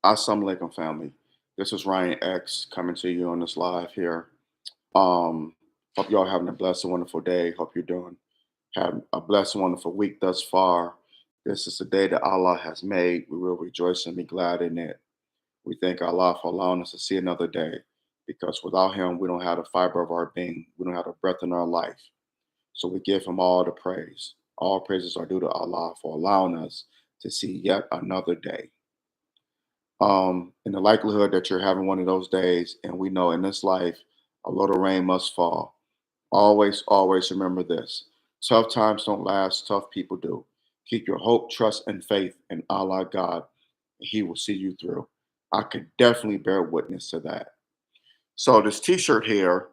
Assalamu alaikum, family. This is Ryan X coming to you on this live here. Hope y'all having a blessed and wonderful day. Hope you're doing having a blessed and wonderful week thus far. This is the day that Allah has made. We will rejoice and be glad in it. We thank Allah for allowing us to see another day, because without Him, we don't have the fiber of our being. We don't have the breath in our life. So we give Him all the praise. All praises are due to Allah for allowing us to see yet another day. In the likelihood that you're having one of those days, and we know in this life a little rain must fall. Always remember this: tough times don't last, tough people do. Keep your hope, trust, and faith in Allah God, and He will see you through. I could definitely bear witness to that. So this T-shirt here,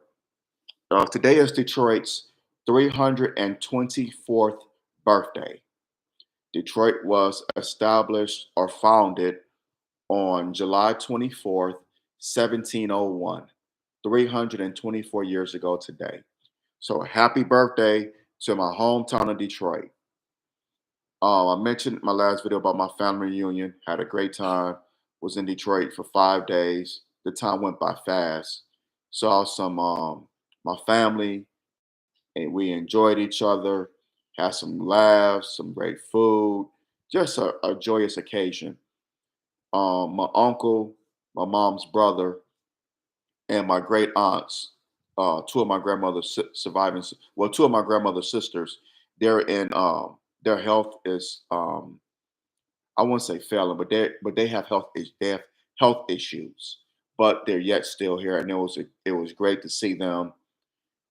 today is Detroit's 324th birthday. Detroit was established or founded on July 24th, 1701, 324 years ago today. So happy birthday to my hometown of Detroit. I mentioned in my last video about my family reunion. Had a great time. Was in Detroit for 5 days. The time went by fast. Saw some my family, and we enjoyed each other. Had some laughs, some great food. Just a joyous occasion. My uncle, my mom's brother, and my great aunts, two of my grandmother's surviving, well, two of my grandmother's sisters, they're in, their health is, I wouldn't say failing, but they have they have health issues, but they're yet still here, and it was great to see them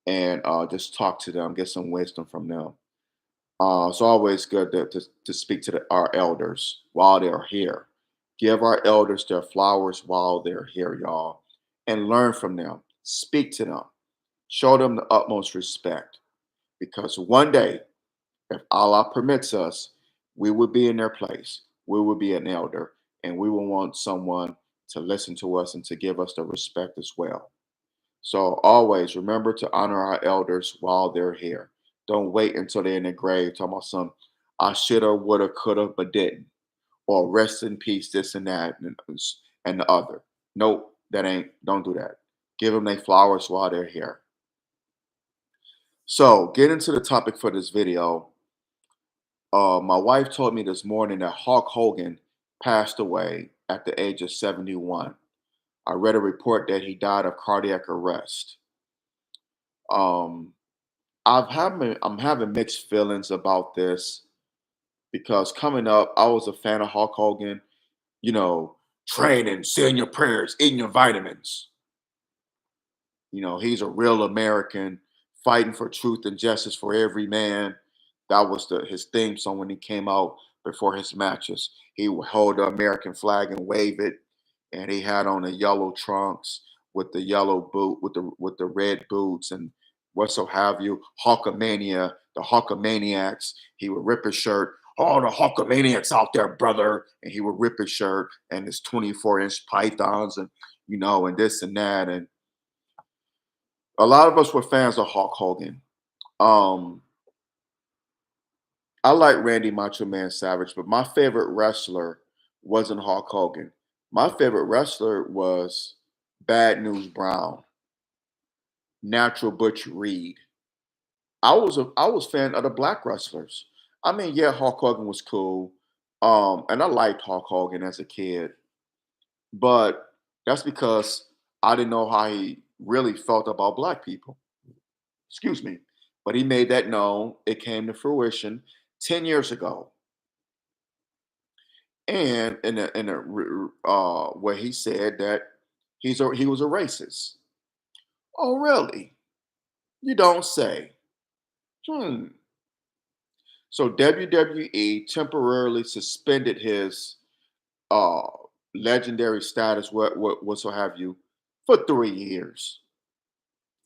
and just talk to them, get some wisdom from them. It's always good to speak to our elders while they're here. Give our elders their flowers while they're here, y'all, and learn from them. Speak to them. Show them the utmost respect, because one day, if Allah permits us, we will be in their place. We will be an elder, and we will want someone to listen to us and to give us the respect as well. So always remember to honor our elders while they're here. Don't wait until they're in the grave talking about some I shoulda, woulda, coulda, but didn't, or rest in peace, this and that, and the other. Nope, that ain't. Don't do that. Give them their flowers while they're here. So, get into the topic for this video. My wife told me this morning that Hulk Hogan passed away at the age of 71. I read a report that he died of cardiac arrest. Um, I'm having mixed feelings about this, because coming up, I was a fan of Hulk Hogan. Training, saying your prayers, eating your vitamins. He's a real American, fighting for truth and justice for every man. That was his theme song when he came out before his matches. He would hold the American flag and wave it, and he had on the yellow trunks with the yellow boot, with the red boots, and what so have you. Hulkamania, the Hulkamaniacs. He would rip his shirt. All the Hulkamaniacs out there, brother, and he would rip his shirt and his 24-inch pythons, and this and that, and a lot of us were fans of Hulk Hogan. Um, I like Randy Macho Man Savage, but my favorite wrestler wasn't Hulk Hogan. My favorite wrestler was Bad News Brown, Natural Butch Reed. I was fan of the black wrestlers. I mean, yeah, Hulk Hogan was cool, and I liked Hulk Hogan as a kid, but that's because I didn't know how he really felt about black people. Excuse me. But he made that known. It came to fruition 10 years ago. And where he said that he was a racist. Oh, really? You don't say. Hmm. So WWE temporarily suspended his uh, legendary status, what so have you, for 3 years.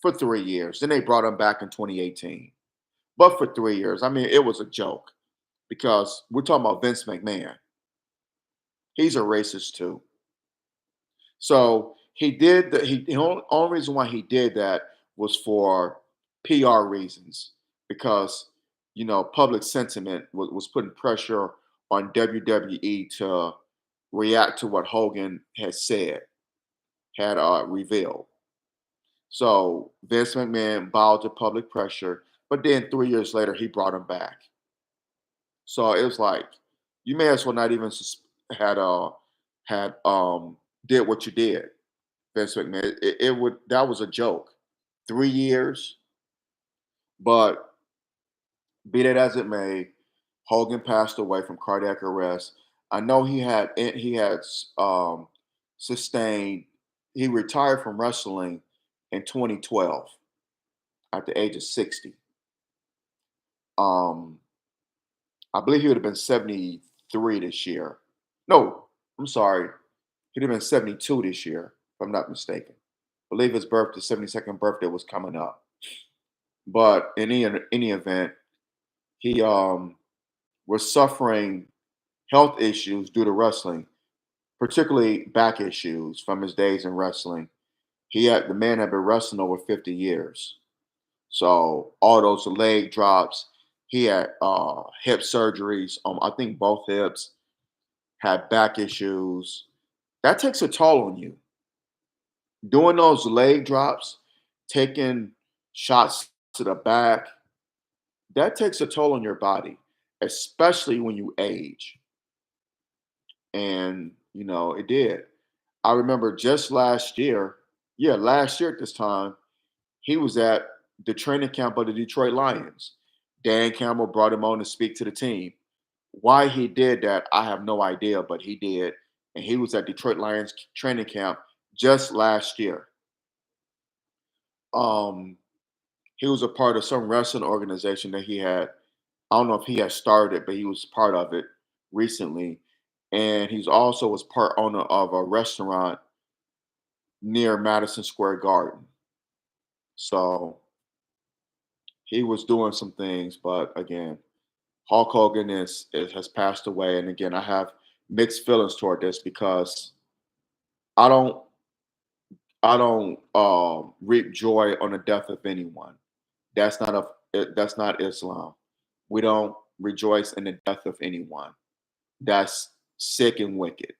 For 3 years. Then they brought him back in 2018. But for 3 years, I mean, it was a joke, because we're talking about Vince McMahon. He's a racist too. So he did the only reason why he did that was for PR reasons, because public sentiment was putting pressure on WWE to react to what Hogan had said, had revealed. So Vince McMahon bowed to public pressure, but then 3 years later he brought him back. So it was like you may as well not even had had did what you did, Vince McMahon. It would that was a joke. 3 years, but be that as it may, Hogan passed away from cardiac arrest. I know he had sustained. He retired from wrestling in 2012 at the age of 60. Um, I believe he would have been 73 this year. No, I'm sorry. He'd have been 72 this year, if I'm not mistaken. I believe his birthday, 72nd birthday, was coming up. But in any event, he was suffering health issues due to wrestling, particularly back issues from his days in wrestling. The man had been wrestling over 50 years. So all those leg drops, he had hip surgeries. I think both hips, had back issues. That takes a toll on you. Doing those leg drops, taking shots to the back, that takes a toll on your body, especially when you age. And, it did. I remember just last year, yeah, last year at this time, he was at the training camp of the Detroit Lions. Dan Campbell brought him on to speak to the team. Why he did that, I have no idea, but he did. And he was at Detroit Lions training camp just last year. Um, he was a part of some wrestling organization that he had. I don't know if he had started, but he was part of it recently. And he's also was part owner of a restaurant near Madison Square Garden. So he was doing some things, but again, Hulk Hogan has passed away. And again, I have mixed feelings toward this because I don't I don't reap joy on the death of anyone. That's not Islam. We don't rejoice in the death of anyone. That's sick and wicked.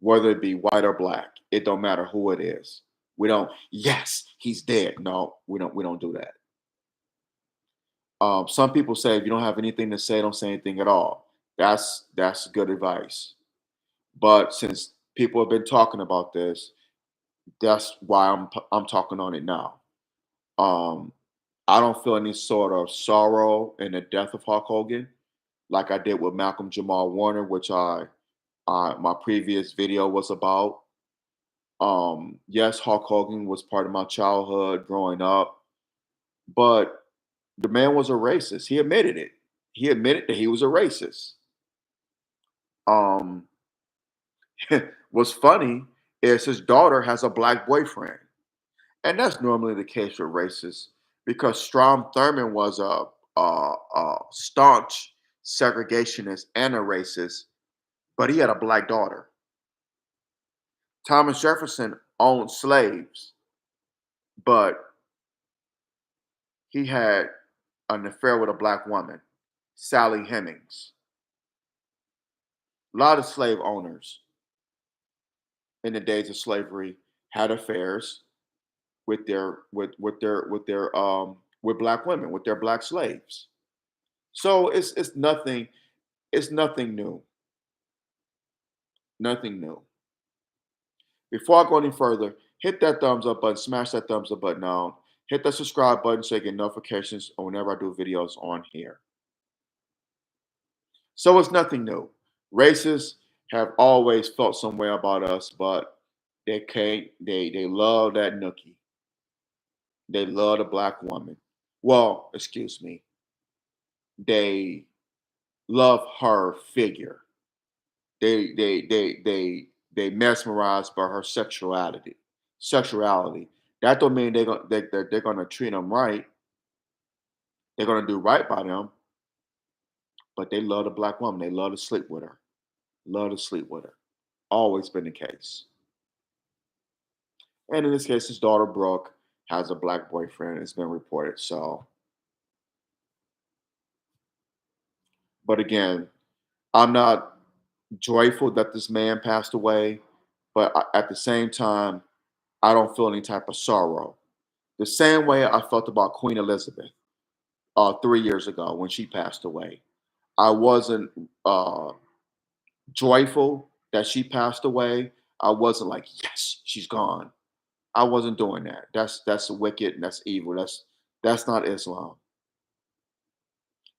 Whether it be white or black, it don't matter who it is. We don't. Yes, he's dead. No, we don't. We don't do that. Some people say if you don't have anything to say, don't say anything at all. That's good advice. But since people have been talking about this, that's why I'm talking on it now. Um, I don't feel any sort of sorrow in the death of Hulk Hogan, like I did with Malcolm Jamal Warner, which my previous video was about. Yes, Hulk Hogan was part of my childhood growing up, but the man was a racist. He admitted it. He admitted that he was a racist. Um, what's funny is his daughter has a black boyfriend. And that's normally the case with racists because Strom Thurmond was a staunch segregationist and a racist, but he had a black daughter. Thomas Jefferson owned slaves, but he had an affair with a black woman, Sally Hemings. A lot of slave owners in the days of slavery had affairs with black women, with their black slaves. So it's nothing new. Nothing new. Before I go any further, hit that thumbs up button, smash that thumbs up button down, hit that subscribe button so you get notifications whenever I do videos on here. So it's nothing new. Racists have always felt some way about us, but they can't, they love that nookie. They love the black woman. Well, excuse me. They love her figure. They mesmerized by her sexuality. Sexuality. That don't mean they're gonna treat them right. They're gonna do right by them, but they love the black woman. They love to sleep with her. Love to sleep with her. Always been the case. And in this case, his daughter Brooke has a black boyfriend. It's been reported. So, but again, I'm not. joyful that this man passed away, but at the same time, I don't feel any type of sorrow. The same way I felt about Queen Elizabeth 3 years ago when she passed away. I wasn't uh, joyful that she passed away. I wasn't like, yes, she's gone. I wasn't doing that. That's wicked and that's evil. That's not Islam.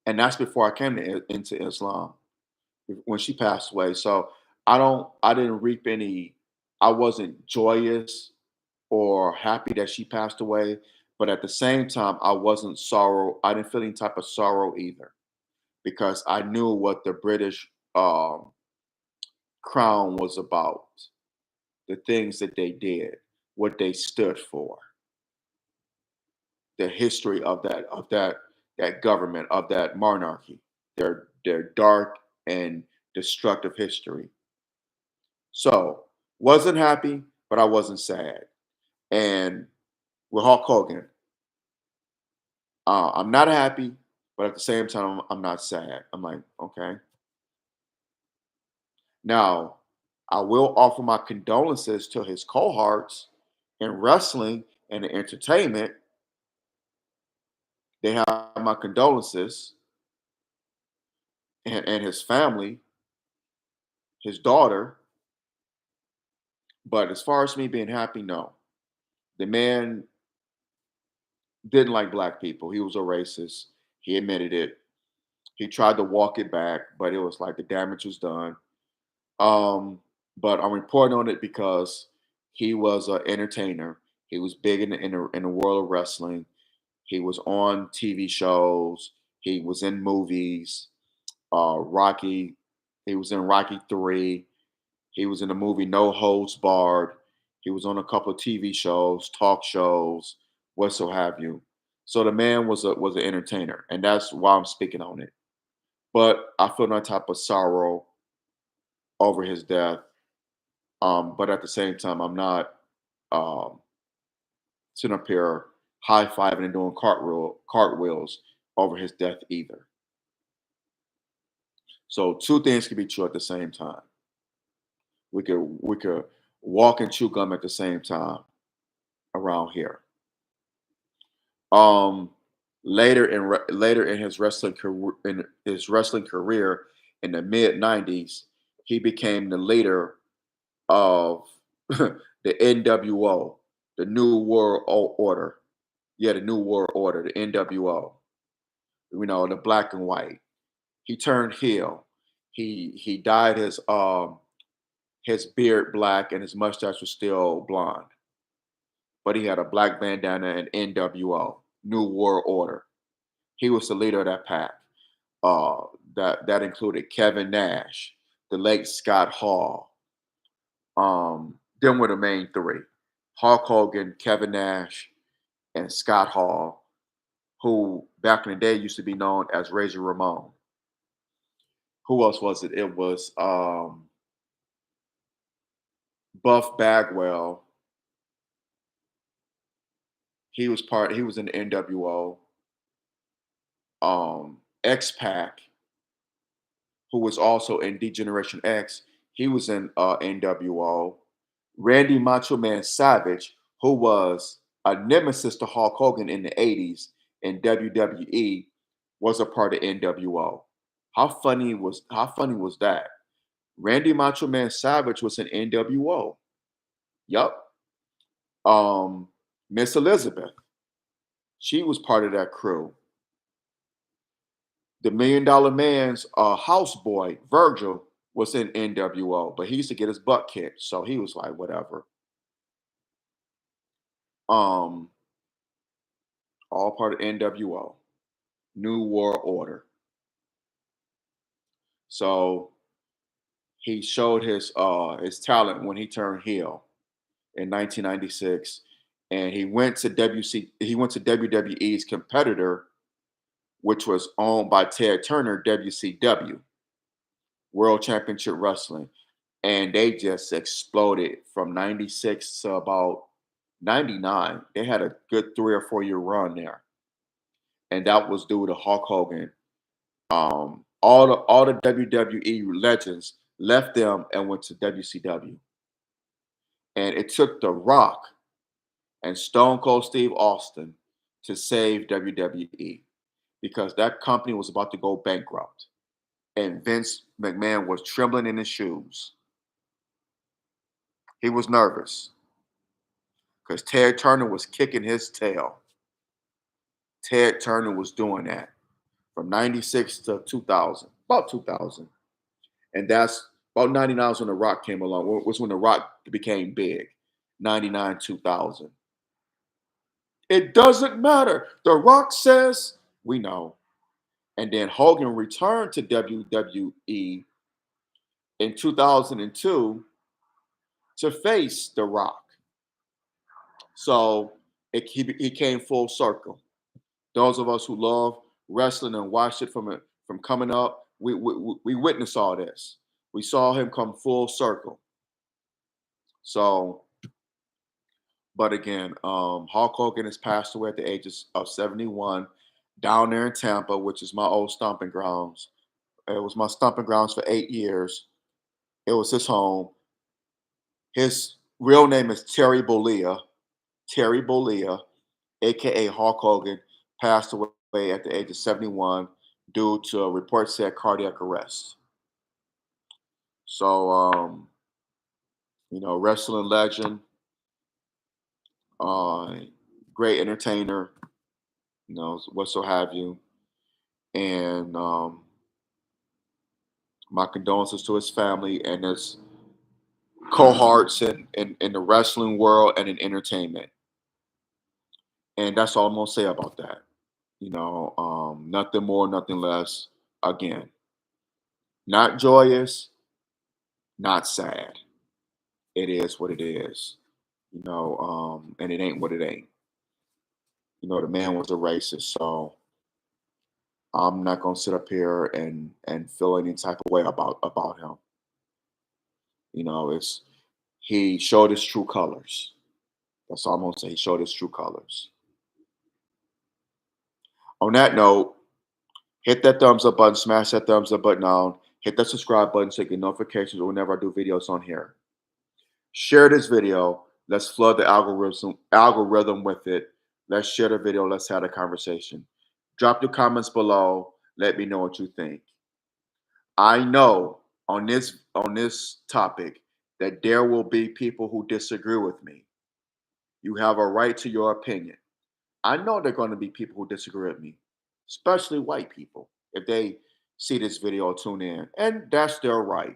And that's before I came into Islam when she passed away. So I didn't reap any. I wasn't joyous or happy that she passed away, but at the same time, I wasn't sorrow. I didn't feel any type of sorrow either because I knew what the British crown was about, the things that they did, what they stood for, the history of that government, of that monarchy, their dark and destructive history. So wasn't happy, but I wasn't sad. And with Hulk Hogan, I'm not happy, but at the same time, I'm not sad. I'm like, okay. Now, I will offer my condolences to his cohorts in wrestling and in entertainment. They have my condolences, and his family, his daughter. But as far as me being happy, no. The man didn't like black people. He was a racist. He admitted it. He tried to walk it back, but it was like the damage was done. Um, but I'm reporting on it because he was an entertainer. He was big in the world of wrestling. He was on TV shows. He was in movies. Rocky. He was in Rocky 3. He was in the movie No Holds Barred. He was on a couple of TV shows, talk shows, what so have you. So the man was an entertainer, and that's why I'm speaking on it. But I feel no type of sorrow over his death. But at the same time, I'm not um, sitting up here high fiving and doing cartwheels over his death either. So two things can be true at the same time. We could walk and chew gum at the same time around here. Um, later in his wrestling career in the mid '90s, he became the leader of the NWO, the New World Order. Yeah, the New World Order, the NWO. The black and white. He turned heel. He dyed his beard black and his mustache was still blonde, but he had a black bandana and NWO, New World Order. He was the leader of that pack. Uh, that included Kevin Nash, the late Scott Hall. Them were the main three: Hulk Hogan, Kevin Nash, and Scott Hall, who back in the day used to be known as Razor Ramon. Who else was it? It was Buff Bagwell. He was in the NWO. X Pac, who was also in Degeneration X, he was in NWO. Randy Macho Man Savage, who was a nemesis to Hulk Hogan in the 80s in WWE, was a part of NWO. How funny was that? Randy Macho Man Savage was in NWO. Yup. Miss Elizabeth, she was part of that crew. The Million Dollar Man's houseboy, Virgil, was in NWO, but he used to get his butt kicked. So he was like, whatever. Um, all part of NWO, New World Order. So he showed his talent when he turned heel in 1996. And he went to WWE's competitor, which was owned by Ted Turner, WCW, World Championship Wrestling. And they just exploded from 96 to about 99. They had a good 3 or 4 year run there. And that was due to Hulk Hogan. All the WWE legends left them and went to WCW. And it took The Rock and Stone Cold Steve Austin to save WWE because that company was about to go bankrupt. And Vince McMahon was trembling in his shoes. He was nervous because Ted Turner was kicking his tail. Ted Turner was doing that from 96 to 2000, about 2000. And that's about 99 was when The Rock came along, was when The Rock became big, 99, 2000. It doesn't matter. The Rock says, we know. And then Hogan returned to WWE in 2002 to face The Rock. So he came full circle. Those of us who love wrestling and watched it from coming up, we witnessed all this. We saw him come full circle. So, but again, Hulk Hogan has passed away at the age of 71 down there in Tampa, which is my old stomping grounds. It was my stomping grounds for 8 years. It was his home. His real name is Terry Bollea. Terry Bollea, aka Hulk Hogan, passed away at the age of 71 due to a report said cardiac arrest. So, wrestling legend, uh, great entertainer, what so have you. And my condolences to his family and his cohorts in the wrestling world and in entertainment. And that's all I'm gonna say about that. Nothing more, nothing less. Again, not joyous, not sad. It is what it is. And it ain't what it ain't. The man was a racist, so I'm not gonna sit up here and feel any type of way about him. It's he showed his true colors. That's all I'm gonna say. He showed his true colors. On that note, hit that thumbs up button, smash that thumbs up button on, hit that subscribe button so you get notifications whenever I do videos on here. Share this video. Let's flood the algorithm with it. Let's share the video. Let's have a conversation. Drop your comments below. Let me know what you think. I know on this topic that there will be people who disagree with me. You have a right to your opinion. I know there are going to be people who disagree with me, especially white people, if they see this video or tune in, and that's their right.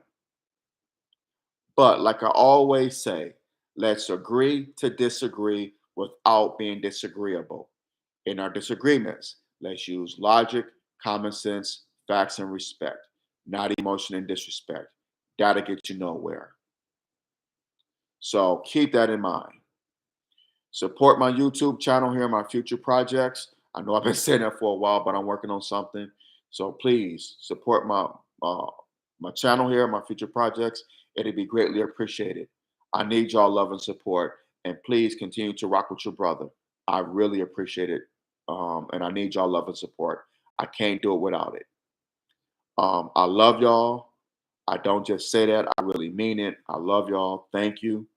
But like I always say, let's agree to disagree without being disagreeable. In our disagreements, let's use logic, common sense, facts, and respect, not emotion and disrespect. That'll get you nowhere. So keep that in mind. Support my YouTube channel here, my future projects. I know I've been saying that for a while, but I'm working on something. So please support my channel here, my future projects. It'd be greatly appreciated. I need y'all love and support, and please continue to rock with your brother. I really appreciate it, and I need y'all love and support. I can't do it without it. I love y'all. I don't just say that. I really mean it. I love y'all. Thank you.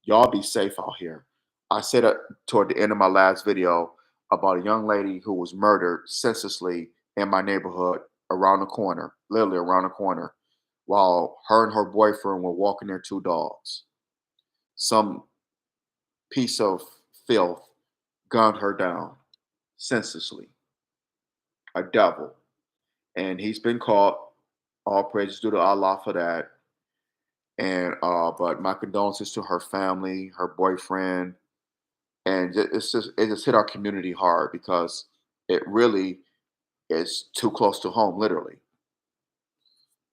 Y'all be safe out here. I said it toward the end of my last video about a young lady who was murdered senselessly in my neighborhood around the corner, literally around the corner, while her and her boyfriend were walking their two dogs. Some piece of filth gunned her down senselessly. A devil. And he's been caught. All praises due to Allah for that. And but my condolences to her family, her boyfriend, and it just hit our community hard because it really is too close to home, literally.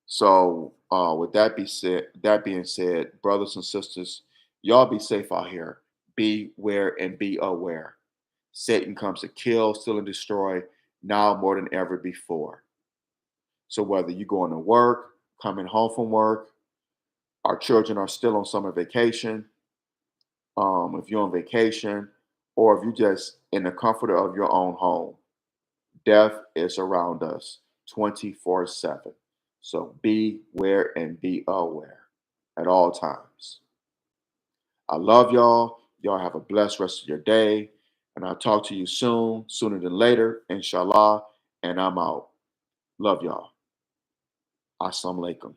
So with that being said, brothers and sisters, y'all be safe out here. Beware and be aware. Satan comes to kill, steal, and destroy now more than ever before. So whether you're going to work, coming home from work, our children are still on summer vacation, if you're on vacation, or if you're just in the comfort of your own home, death is around us 24/7. So beware and be aware at all times. I love y'all. Y'all have a blessed rest of your day. And I'll talk to you soon, sooner than later, inshallah. And I'm out. Love y'all. Assalamu alaikum.